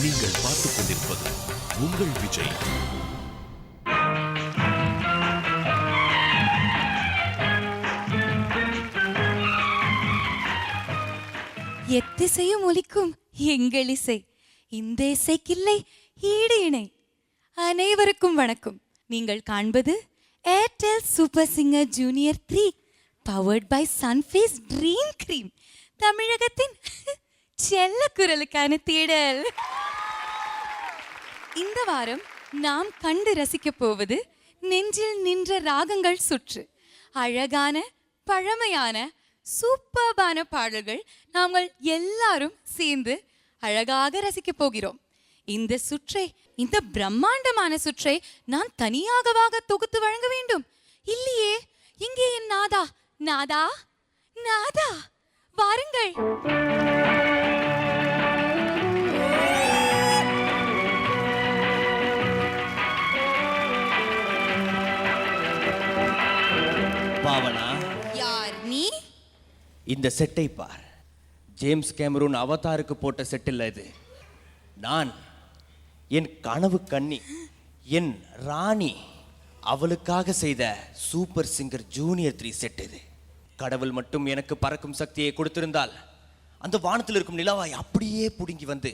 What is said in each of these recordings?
நீங்கள் பார்த்துக் கொண்டிருப்பது உங்கள் விஜய். எத்திசையும் ஒலிக்கும் எங்கள் இசை. இந்த இசைக்கில்லை ஈடு இணை. அனைவருக்கும் வணக்கம். நீங்கள் காண்பது Airtel super singer junior 3 powered by Sunfeast dream cream, தமிழகத்தின் செல்ல குரலுக்கான தேடல். இந்த வாரம் நாம் கண்டு ரசிக்கப் போவது நெஞ்சில் நின்ற ராகங்கள் சுற்று. அழகான பழமையான சூப்பர்பான பாடல்கள் நாங்கள் எல்லாரும் சேர்ந்து அழகாக ரசிக்கப் போகிறோம். இந்த சுற்றை, இந்த பிரம்மாண்டமான சுற்றை நான் தனியாகவாக தொகுத்து வழங்க வேண்டும்? இல்லையே, இங்கே என் நாதா நாதா நாதா வாருங்கள். பாவனா, யார் நீ? இந்த செட்டை பார். ஜேம்ஸ் கேமரூன் அவதாருக்கு போட்ட செட் இல்ல இது. நான் என் கனவு கன்னி, என் ராணி, அவளுக்காக செய்த சூப்பர் சிங்கர் ஜூனியர் 3 செட் இது. கடவுள் மட்டும் எனக்கு பறக்கும் சக்தியை கொடுத்திருந்தால் அந்த வானத்தில் இருக்கும் நிலாவாய் அப்படியே புடுங்கி வந்து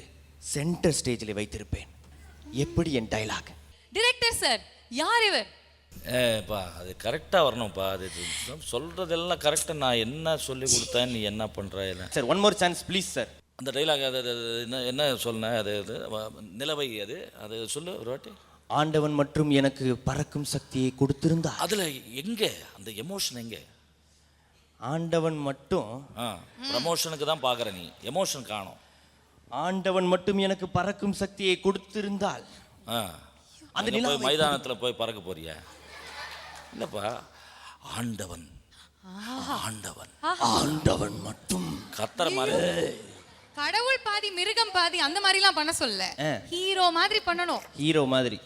சென்டர் ஸ்டேஜில் வைத்திருப்பேன். எப்படி என் டைலாக்? டைரக்டர் சார், யார் இவர்? ஏப்பா அது கரெக்டாக வரணும்ப்பா. அது சொல்கிறதெல்லாம் கரெக்டாக. நான் என்ன சொல்லி கொடுத்தேன், நீ என்ன பண்ணுற? Sir, one more chance please sir. அந்த டைலாக் அது என்ன என்ன சொன்னேன்? அது நிலவை அது சொல்லு ஒரு வாட்டி. ஆண்டவன் மற்றும் எனக்கு பறக்கும் சக்தியை கொடுத்திருந்தா அதில் எங்கே அந்த எமோஷன் எங்கே? ஆண்டவன் மட்டும் ப்ரமோஷனுக்கு தான் பார்க்குற நீ, எமோஷன் காணும். ஆண்டவன் மட்டும் எனக்கு பறக்கும் சக்தியை கொடுத்திருந்தால் அந்த நிலவை மைதானத்தில் போய் பறக்க போறியா? இல்லைப்பா, ஆண்டவன் ஆண்டவன் ஆண்டவன் மட்டும் கத்துற மாதிரி. கடவுள் பாதி மிருகம் பாதி அந்த மாதிரிலாம் பண்ண சொல்ல, ஹீரோ மாதிரி பண்ணணும். ஹீரோ மாதிரி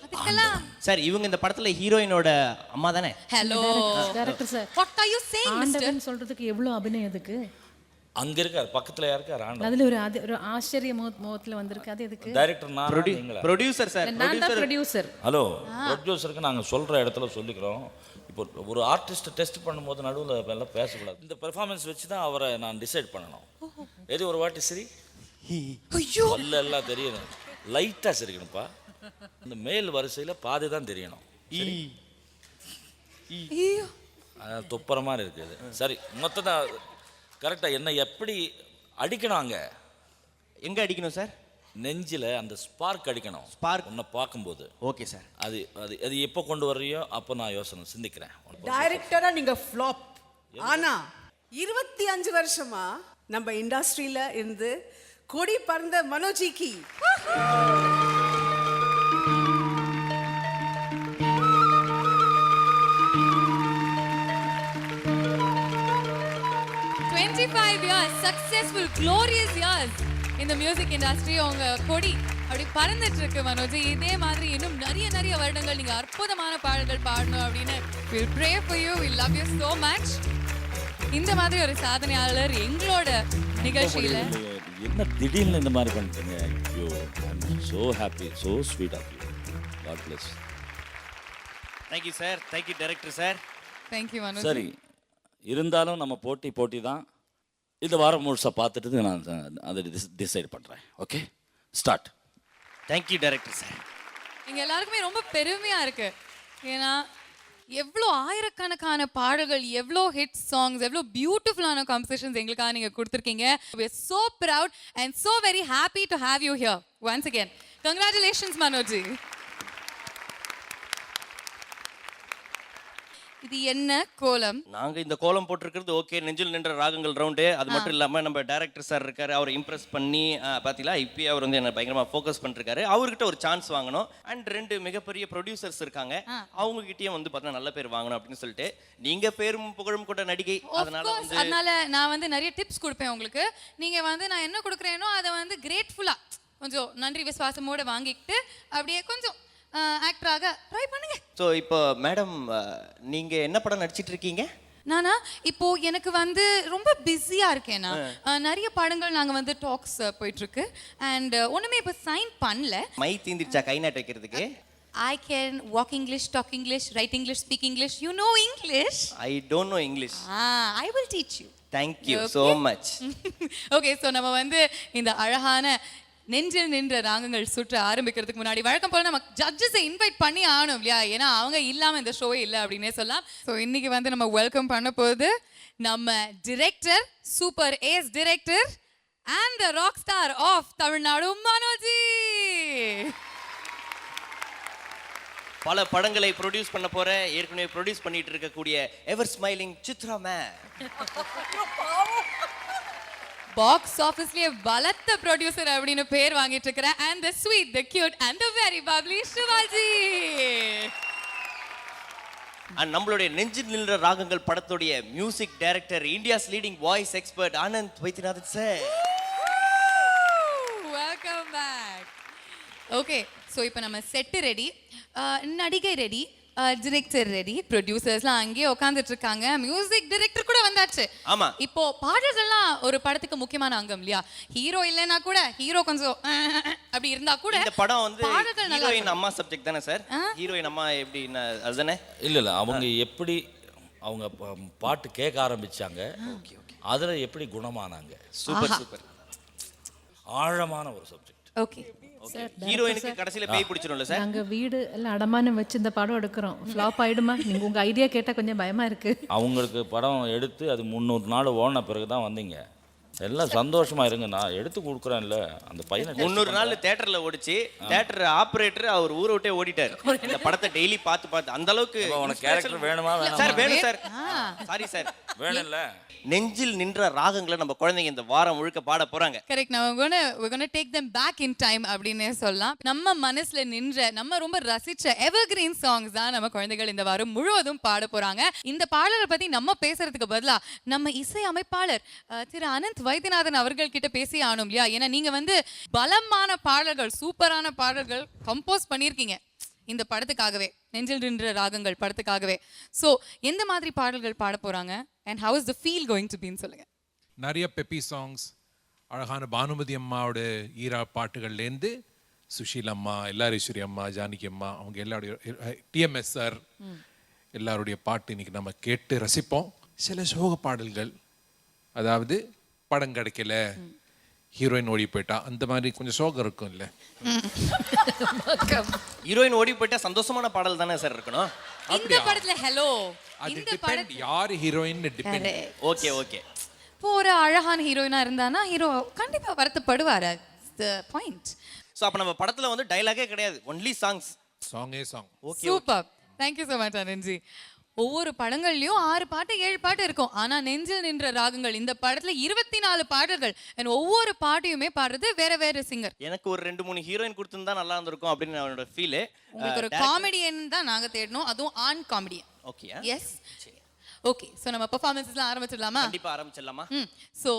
சார். இவங்க இந்த படத்துல ஹீரோயினோட அம்மா தானே? Hello director sir, what are you saying mister? ஆண்டவன் சொல்றதுக்கு எவ்வளவு அபிநயம் எதுக்கு? அங்க இருக்கார், பக்கத்துல யாருக்கார் ஆண்டவன். அதுல ஒரு ஆச்சரிய முகத்துல வந்திருக்கு. அது எதுக்கு? டைரக்டர் நான், ப்ரொடியூசர் சார். நான் தான் ப்ரொடியூசர். ஹலோ, ப்ரொடியூசருக்கு நாங்கள் சொல்கிற இடத்துல சொல்லிக்கிறோம். இப்போ ஒரு ஆர்டிஸ்ட்டை டெஸ்ட் பண்ணும்போது நடுவில் எல்லாம் பேசக்கூடாது. இந்த பெர்ஃபார்மன்ஸ் வச்சு தான் அவரை நான் டிசைட் பண்ணணும். எது ஒரு வாட்டி சரி, ஐயோ எல்லாம் தெரியணும். லைட்டாக சிரிக்கணும்ப்பா. இந்த மேல் வரிசையில் பாதி தான் தெரியணும். துப்புற மாதிரி இருக்குது. சரி, மொத்தம் கரெக்டாக என்ன எப்படி அடிக்கணும்? அங்கே எங்கே அடிக்கணும் சார்? நெஞ்சில் அந்த ஸ்பார்க் அடிக்கணும். ஸ்பார்க் உன்னை பார்க்கும்போது. Okay sir. அது அது அது எப்போ கொண்டு வர்றியோ அப்போ நான் யோசனை சிந்திக்கிறேன். டைரக்டரா நீங்க ஃப்ளாப். ஆனா 25 வருஷமா நம்ம இண்டஸ்ட்ரியில இருந்து கொடி பறந்த மனோஜிக்கு years, successful, glorious years in the music industry. உங்க கொடி அப்படி பறந்துட்டு இருக்கு மனோஜ். இதே மாதிரி இன்னும் நிறைய வருடங்கள் நீங்க அற்புதமான பாடல்கள் பாடணும் அப்படின்னு we'll pray for you. We love you so much. இந்த மாதிரி ஒரு சாதனையாளர் எங்களோட நிகழ்ச்சியில என்ன திடீர்னு இந்த மாதிரி பண்ணிட்டீங்க? ஐயோ, I'm so happy, so sweet of you. God bless. Thank you sir. Thank you director sir. Thank you Manoj. சரி, இருந்தாலும் நம்ம போட்டி தான். இந்த வாரம் முழுசாக பார்த்துட்டு நான் அதை டிசைட் பண்ணுறேன். Okay, start. Thank you director sir. எங்கள் எல்லாருக்குமே ரொம்ப பெருமையாக இருக்குது. ஏன்னா எவ்வளோ ஆயிரக்கணக்கான பாடல்கள், எவ்வளோ ஹிட் சாங்ஸ், எவ்வளோ பியூட்டிஃபுல்லான காம்போசிஷன்ஸ் எங்களுக்காக நீங்கள் கொடுத்துருக்கீங்க. We are so proud and so very happy to have you here once again. Congratulations Manoj. இது என்ன கோலம்? நாங்க இந்த கோலம் போட்டிருக்கிறது ஓகே, நெஞ்சில் நின்ற ராகங்கள் ரவுண்டு. அது மட்டும் இல்லாமல் நம்ம டைரக்டர் சார் இருக்காரு, அவரை இம்ப்ரெஸ் பண்ணி பார்த்தீங்களா, இப்பயே அவர் வந்து என்ன பயங்கரமாக ஃபோக்கஸ் பண்ணிருக்காரு. அவர்கிட்ட ஒரு சான்ஸ் வாங்கணும். அண்ட் 2 மிகப்பெரிய ப்ரொடியூசர்ஸ் இருக்காங்க, அவங்க கிட்டேயும் வந்து பார்த்தீங்கன்னா நல்ல பேர் வாங்கணும் அப்படின்னு சொல்லிட்டு, நீங்க பேரும் புகழும் கொண்ட நடிகை, அதனால நான் வந்து நிறைய டிப்ஸ் கொடுப்பேன் உங்களுக்கு. நீங்க வந்து நான் என்ன கொடுக்குறேனோ அதை வந்து கிரேட்ஃபுல்லா கொஞ்சம் நன்றி விசுவாசமோட வாங்கிட்டு அப்படியே கொஞ்சம் ஆக்டராக ட்ரை பண்ணுங்க. ஸோ இப்போ மேடம், நீங்கள் என்ன படம் நடிச்சிட்டு இருக்கீங்க? நானா இப்போ எனக்கு வந்து ரொம்ப பிஸியா இருக்கேனா, நிறைய படங்கள் நாங்க வந்து டாக்ஸ் போயிட்டு இருக்கு அண்ட் ஒண்ணுமே இப்போ சைன் பண்ணல. மை தீந்திருச்சா கை நாட்டு வைக்கிறதுக்கு? I can walk English, talk English, write English, speak English. You know English? I don't know English. I will teach you. Thank you Okay. so much. Okay, so நம்ம வந்து இந்த அழகான நெஞ்சில் நின்ற ராகங்கள் சுற்ற ஆரம்பிக்கிறதுக்கு முன்னாடி வழக்கம் போல நம்ம ஜட்ஜஸை இன்வைட் பண்ணி ஆகணும் இல்லையா? ஏன்னா அவங்க இல்லாம இந்த ஷோவே இல்லை அப்படின்னே சொல்லலாம். ஸோ இன்னைக்கு வந்து நம்ம வெல்கம் பண்ண போகுது நம்ம director, super ace director and the rock star of Tamil Nadu, Mano ji. பல படங்களை ப்ரொடியூஸ் பண்ண போற, ஏற்கனவே ப்ரொடியூஸ் பண்ணிட்டு இருக்கக்கூடிய ever smiling Chitra ma'am. Box ஆஃபீஸ்லயே பலத்த ப்ரொடியூசர் அப்படின்னு பேர் வாங்கிட்டு இருக்கிற and the sweet, the cute and the very bubbly Sivaji. And நம்மளுடைய நெஞ்சில் நின்ற ராகங்கள் படத்துடைய music director, India's leading voice expert Anand Vaidyanathan sir. Welcome back. Okay, so இப்போ நம்ம செட்டு ரெடி, நடிகை ரெடி, டிரெக்டர் ரெடி, ப்ரொடியூசர்ஸ்லாம் அங்கேயே உட்காந்துட்டு இருக்காங்க, மியூசிக் டைரக்டர் கூட வந்தாச்சு. ஆமா. இப்போ பாடல்கள்லாம் ஒரு படத்துக்கு முக்கியமான அங்கம் இல்லையா? ஹீரோ இல்லைன்னா கூட, ஹீரோ கொஞ்சம் அப்படி இருந்தா கூட இந்த படம் வந்து பாடல்கள் நல்லா ஹீரோயின் அம்மா சப்ஜெக்ட் தானே சார்? ஹீரோயின் அம்மா எப்படி அதுதானே? இல்லை அவங்க எப்படி அவங்க பாட்டு கேட்க ஆரம்பிச்சாங்க, அதில் எப்படி குணமானாங்க. Super super. ஆழமான ஒரு சப்ஜெக்ட். ஓகே. ஹீரோயினுக்கு கடைசியில பேய் பிடிச்சிரும்ல சார்? நாங்க வீடு எல்லாம் அடமானம் வச்சு இந்த படம் எடுக்கிறோம். ஃப்ளாப் ஆயிடுமா? நீங்க உங்க ஐடியா கேட்டா கொஞ்சம் பயமா இருக்கு. அவங்களுக்கு படம் எடுத்து அது 300 நாள் ஓடின பிறகு தான் வந்தீங்க. எல்லாம் சந்தோஷமா இருங்க, நான் எடுத்து கொடுக்குறேன்ல அந்த பையனை. 300 நாள் தியேட்டர்ல ஓடிச்சு. தியேட்டர் ஆபரேட்டர் அவர் ஊரை விட்டே ஓடிட்டார். இந்த படத்தை டெய்லி பார்த்து அந்த அளவுக்கு. உனக்கு கேரக்டர் வேணுமா சார்? வேணாமா? வேணும் சார். Sorry sir. வேணும்ல. நெஞ்சில் நின்ற ராகங்களை நம்ம குழந்தைங்க இந்த வாரம் முழுக்க பாட போறாங்க. Correct. we're going to take them back in time அப்படினே சொல்லலாம். நம்ம மனசுல நின்ற, நம்ம ரொம்ப ரசிச்ச எவர்கிரீன் சாங்ஸ் தான் நம்ம குழந்தைகள் இந்த வாரம் முழுவதும் பாட போறாங்க. இந்த பாடலை பத்தி நம்ம பேசுறதுக்கு பதிலா நம்ம இசை அமைப்பாளர் திரு அனந்த் வைத்தியநாதன் அவர்கள் கிட்ட பேசி ஆகணும் இல்லையா? ஏன்னா நீங்க வந்து பலமான பாடல்கள், சூப்பரான பாடல்கள் கம்போஸ் பண்ணியிருக்கீங்க இந்த படத்துக்காகவே, நெஞ்சில் நின்ற ராகங்கள் படத்துக்காகவே. ஸோ எந்த மாதிரி பாடல்கள் பாட போறாங்க and how is the feel going to பீன்னு சொல்லுங்க. நிறைய பெப்பி சாங்ஸ், அழகான பானுமதி அம்மாவோட ஈரா பாட்டுகள்லேருந்து சுஷீல் அம்மா, எல்லாரீஸ்வரி அம்மா, ஜானகி அம்மா, அவங்க எல்லாருடைய டிஎம்எஸ் சார் எல்லாருடைய பாட்டு இன்னைக்கு நம்ம கேட்டு ரசிப்போம். சில சோக பாடல்கள், அதாவது படம் கிடைக்கல, ஹீரோயின் ஓடி போயிட்டா, அந்த மாதிரி கொஞ்சம் சோகம் இருக்கும் இல்ல? ஹீரோயின் ஓடி போயிட்டா சந்தோஷமான பாடல் தானே சார் இருக்கணும்? இந்த படத்துல ஹலோ, அது இந்த டிபெண்ட், படத்துல யார் ஹீரோயின் டிபெண்ட். Okay okay. இப்போ ஒரு அழகான ஹீரோயினா இருந்தானா ஹீரோ கண்டிப்பா வருத்தப்படுவாரு. The point. சோ அப்ப நம்ம படத்துல வந்து டயலாகே கிடையாது, only songs. Change song. Okay. Super. Thank you so much அனந்த்ஜி. ஒவ்வொரு படங்கள்லயும் 6 பாட்டு 7 பாட்டு இருக்கும். ஆனா நெஞ்சில் நின்ற ராகங்கள் இந்த படத்துல 24 பாடல்கள். ஒவ்வொரு பாட்டையுமே பாடுறது வேற வேற சிங்கர். எனக்கு ஒரு 2-3 ஹீரோயின் கொடுத்திருந்தா நல்லா இருந்திருக்கும் அப்படின்னு என்னோட ஃபீல். உங்களுக்கு ஒரு காமெடியன் தான் நாங்க தேடணும், அதுவும் an comedian. Okay. Yes. Okay, so நம்ம பெர்ஃபார்மன்ஸ்லாம் ஆரம்பிச்சிடலாமா? கண்டிப்பா ஆரம்பிச்சிடலாமா? சோ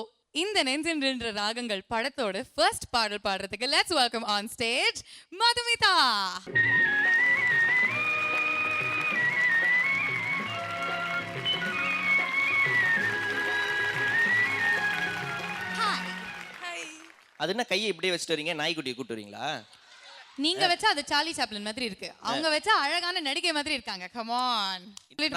இந்த நெஞ்சில் நின்ற ராகங்கள் படத்தோட ஃபர்ஸ்ட் பாடல் பாடுறதுக்கு let's welcome on stage Madhumita. அது என்ன கையை இப்படியே வச்சுட்டு வரீங்க? நாய்க்குட்டியை கூட்டு வரீங்களா? நீங்க வச்சா அது சார்லி சாப்ளின் மாதிரி இருக்கு, அவங்க வச்சா அழகான நடிகை மாதிரி இருக்காங்க. Come on.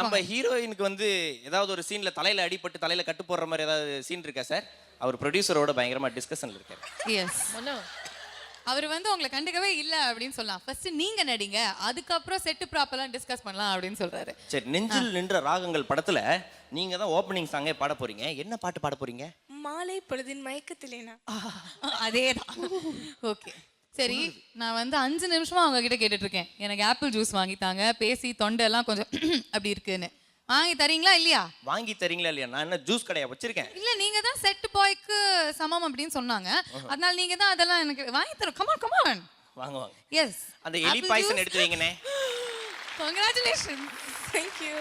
நம்ம ஹீரோயினுக்கு வந்து ஏதாவது ஒரு சீன்ல தலையில அடிபட்டு தலையில கட்டு போடுற மாதிரி ஏதாவது சீன் இருக்கா சார்? அவர் ப்ரொடியூசரோட பயங்கரமா டிஸ்கஷன்ல இருக்காரு. எஸ். அவர் வந்து உங்களை கண்டுக்கவே இல்ல அப்படின்னு சொல்லலாம். ஃபர்ஸ்ட் நீங்க நடிங்க, அதுக்கப்புறம் செட் ப்ராப்பர்லாம் டிஸ்கஸ் பண்ணலாம் அப்படின்னு சொல்றாரு. சரி, நெஞ்சில் நின்ற ராகங்கள் படத்துல நீங்க தான் ஓப்பனிங் சாங்கே பாட போறீங்க. என்ன பாட்டு பாட போறீங்க? மாலை பொழுதின் மயக்கத்திலேனா. அதேதான். ஓகே சரி, நான் வந்து 5 நிமிஷமா அவங்க கிட்ட கேட்டுட்டு இருக்கேன், எனக்கு ஆப்பிள் ஜூஸ் வாங்கித்தாங்க, பேசி தொண்டெல்லாம் கொஞ்சம் அப்படி இருக்குன்னு. வாங்கி தரீங்களா இல்லையா? வாங்கி தரீங்களா இல்லையா? நான் என்ன ஜூஸ் கடையா வச்சிருக்கேன்? இல்ல, நீங்க தான் செட் பாய்க்கு சமம் அப்படின்னு சொன்னாங்க, அதனால நீங்க தான் அதெல்லாம் எனக்கு வாங்கி தரோம். Come on come on. வாங்க வாங்க. எஸ். அந்த எலி பாய்சன் எடுத்து வைங்கனே. Congratulations. Thank you.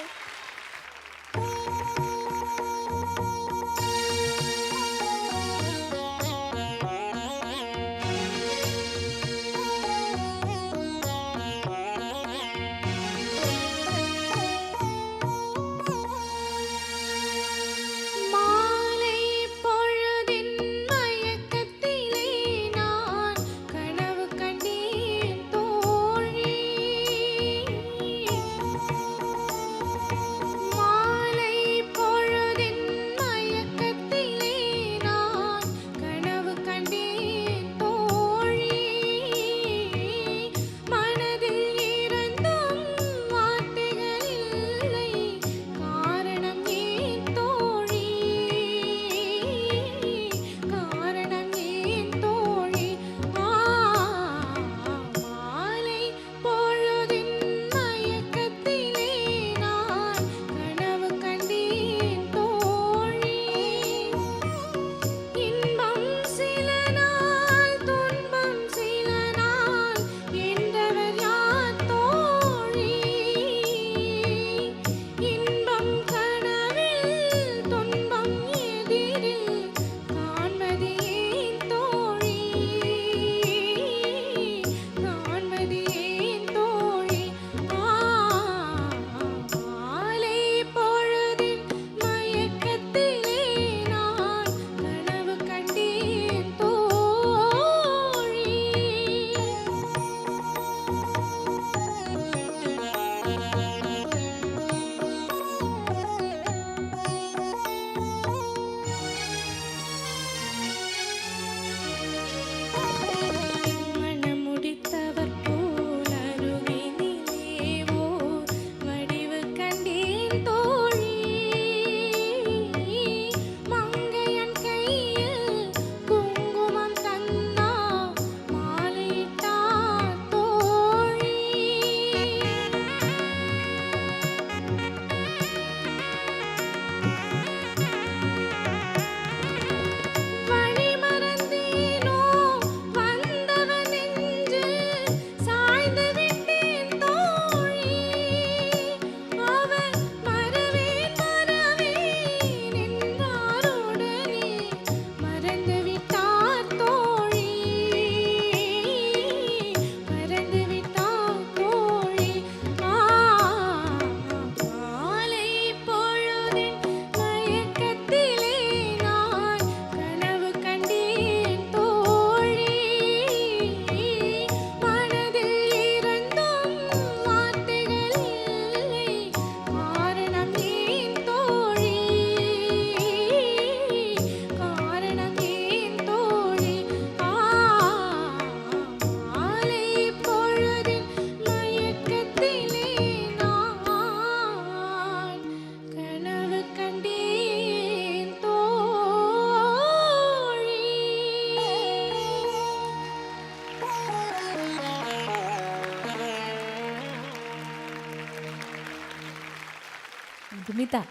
துமிதா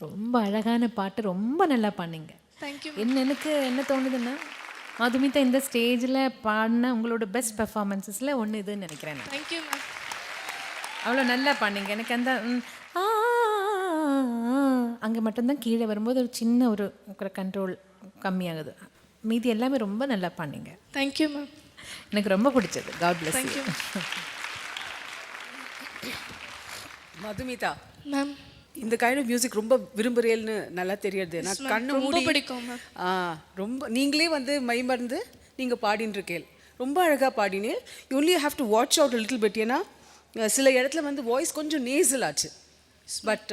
ரொம்ப அழகான பாட்டு, ரொம்ப நல்லா பண்ணீங்க. தேங்க்யூ எனக்கு என்ன தோணுதுன்னா, மதுமிதா இந்த ஸ்டேஜில் பாடின உங்களோட பெஸ்ட் பெர்ஃபார்மன்ஸஸில் ஒன்று இதுன்னு நினைக்கிறேன் நான். Thank you ma'am. அவ்வளோ நல்லா பண்ணீங்க. எனக்கு அந்த அங்கே மட்டும்தான் கீழே வரும்போது ஒரு சின்ன ஒரு கண்ட்ரோல் கம்மியாகுது. மீதி எல்லாமே ரொம்ப நல்லா பண்ணீங்க. Thank you ma'am. எனக்கு ரொம்ப பிடிச்சது. God bless thank you Madhumita, ma'am. இந்த கைண்ட் ஆஃப் மியூசிக் ரொம்ப விரும்புறேன்னு நல்லா தெரியுது. நான் ma'am. கண்ணு ரொம்ப மூடி பிடிக்கும் ma'am. ரொம்ப நீங்களே வந்து மைமறந்து நீங்க பாடின்னு இருக்கேன். ரொம்ப அழகா பாடினேன். You only have to watch out little bit. ஏன்னா சில இடத்துல வந்து வாய்ஸ் கொஞ்சம் நேசல் ஆச்சு. But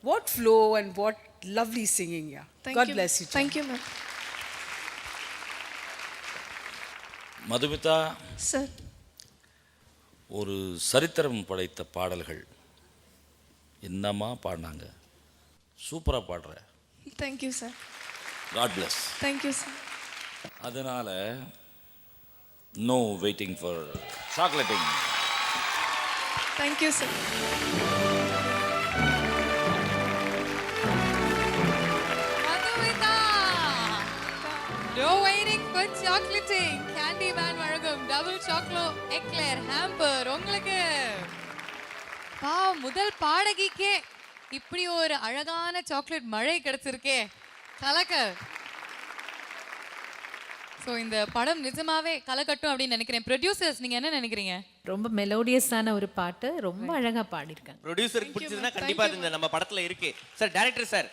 what flow and what lovely singing. Yeah, God bless you. Thank you ma'am. Madhumita, sir. ஒரு சரித்திரம் படைத்த பாடல்கள் என்னம்மா பாடினாங்க. சூப்பராக பாடுற. Thank you sir. God bless. Thank you sir. அதனால் no waiting for chocolating. Thank you sir. Madhumita, no waiting for chocolating. Candyman வழங்கும் டபுள் சாக்லோ எக்லேர் ஹாம்பர் உங்களுக்கு. முதல் பாடகிக்கே இப்படி ஒரு அழகான சாக்லேட் மழை கிடைச்சிருக்கே, கலக்க. ஸோ இந்த படம் நிஜமாவே கலக்கட்டும் அப்படின்னு நினைக்கிறேன். ப்ரொடியூசர்ஸ் நீங்க என்ன நினைக்கிறீங்க? ரொம்ப மெலோடியஸான ஒரு பாட்டு, ரொம்ப அழகாக பாடியிருக்காங்க. ப்ரொடியூசருக்கு பிடிச்சதுன்னா கண்டிப்பா அது இந்த நம்ம படத்துல இருக்கு. சார் டைரக்டர் சார்,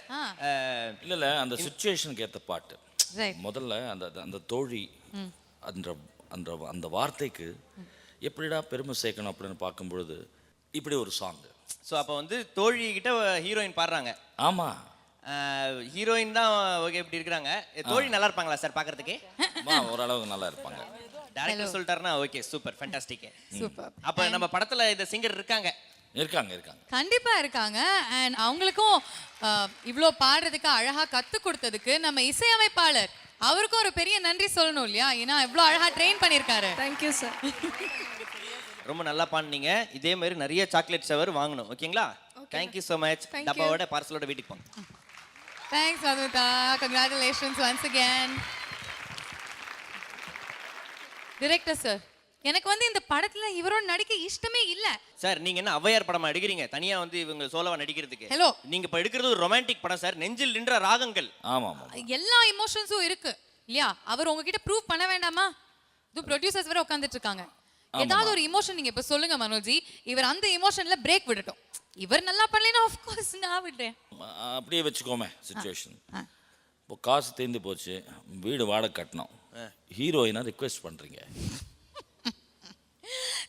இல்லை அந்த சுச்சுவேஷனுக்கு ஏற்ற பாட்டு. Right. முதல்ல அந்த அந்த தோழி அந்த அந்த அந்த வார்த்தைக்கு எப்படிடா பெருமை சேர்க்கணும் அப்படின்னு பார்க்கும் பொழுது இப்படி ஒரு சாங். ஸோ அப்போ வந்து தோழி கிட்ட ஹீரோயின் பாடுறாங்க. ஆமாம், ஹீரோயின் தான் ஓகே இப்படி இருக்கிறாங்க. தோழி நல்லா இருப்பாங்களா சார் பார்க்கறதுக்கு? ஓரளவுக்கு நல்லா இருப்பாங்க. டைரக்டர் சொல்லிட்டாருன்னா ஓகே, சூப்பர், ஃபேண்டாஸ்டிக். சூப்பர். அப்போ நம்ம படத்துல இந்த சிங்கர் இருக்காங்க. இருக்காங்க. கண்டிப்பா இருக்காங்க. அண்ட் அவங்களுக்கும் இவ்வளோ பாடுறதுக்கு அழகா கத்து கொடுத்ததுக்கு நம்ம இசையமைப்பாளர் அவருக்கும் ஒரு பெரிய நன்றி சொல்லணும் இல்லையா? ஏன்னா இவ்வளோ அழகா ட்ரெயின் பண்ணியிருக்காரு. Thank you sir. ரொம்ப நல்லா பாடுனீங்க. இதே மாதிரி நிறைய சாக்லேட் ஷவர் வாங்கணும். ஓகேங்களா? Thank you so much. டப்பாவோட பார்சலோட வீட்டுக்கு போங்க. Thanks Madhumita. Congratulations once again. Director sir, எனக்கு வந்து இந்த படத்துல இவரோட நடிக்க இஷ்டமே இல்ல. சார் நீங்க என்ன ஔவையார் படமா எடுக்கிறீங்க தனியா வந்து இவங்க சோலவா நடிக்கிறதுக்கு? ஹலோ, நீங்க இப்ப எடுக்கிறது ஒரு ரொமான்டிக் படம் சார். நெஞ்சில் நின்ற ராகங்கள். ஆமாம். எல்லா இமோஷன்ஸும் இருக்கு இல்லையா? அவர் உங்ககிட்ட ப்ரூவ் பண்ண வேண்டாமா? இது ப்ரொடியூசர்ஸ் வேற உட்கார்ந்துட்டு இருக்காங்க. ஏதாவது ஒரு இமோஷன் நீங்க இப்ப சொல்லுங்க மனோஜி. இவர் அந்த இமோஷன்ல பிரேக் விடட்டும். இவர் நல்லா பண்ணலைன்னா ஆஃப் கோர்ஸ் நான் விடுறேன். அப்படியே வச்சுக்கோமே சுச்சுவேஷன். இப்போ காசு தேர்ந்து போச்சு, வீடு வாடகை கட்டணும், ஹீரோயினா ரிக்வெஸ்ட் பண்ணுறீங்க.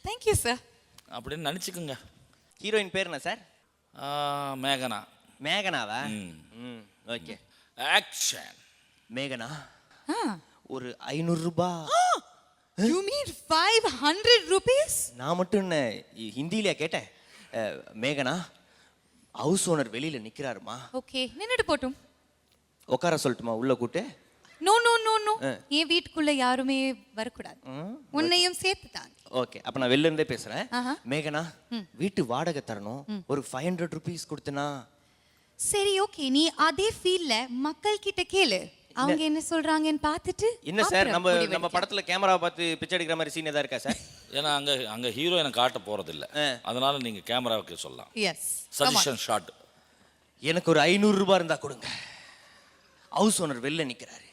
Thank you sir. அப்படின்னு நினச்சிக்கோங்க. ஹீரோயின் பேர் என்ன சார்? மேகனா. மேகனாவா? ஓகே. ஆக்ஷன். மேகனா, ஒரு 500 ரூபாய். You mean 500 rupees? நான் மட்டும் என்ன ஹிந்தியில கேட்டேன். மேகனா, ஹவுஸ் ஓனர் வெளியில நிக்கிறாருமா. ஓகே, நின்னுட்டு போட்டும். உட்கார சொல்லட்டுமா உள்ள கூட்டு? நோ நோ நோ நோ, என் வீட்டுக்குள்ள யாருமே வரக்கூடாது, உன்னையும் சேர்த்து தான். ஓகே, அப்ப நான் வெளில இருந்தே பேசுறேன். மேகனா, வீட்டு வாடகை தரணும், ஒரு 500 rupees கொடுத்தனா? சரி ஓகே, நீ அதே ஃபீல்ல மக்கள் கிட்ட கேளு, அவங்க என்ன சொல்றாங்கன்னு பார்த்துட்டு. என்ன சார், நம்ம படத்துல கேமரா பார்த்து பிச்சை எடுக்கிற மாதிரி சீன் ஏதா இருக்கா சார்? ஏன்னா அங்க ஹீரோயினை காட்ட போறதில்ல, அதனால நீங்க கேமராவுக்கு சொல்லலாம். Yes, suggestion shot. எனக்கு ஒரு 500 ரூபாய் இருந்தா கொடுங்க. ஹவுஸ் ஓனர் வெளில நிக்கிறாரு.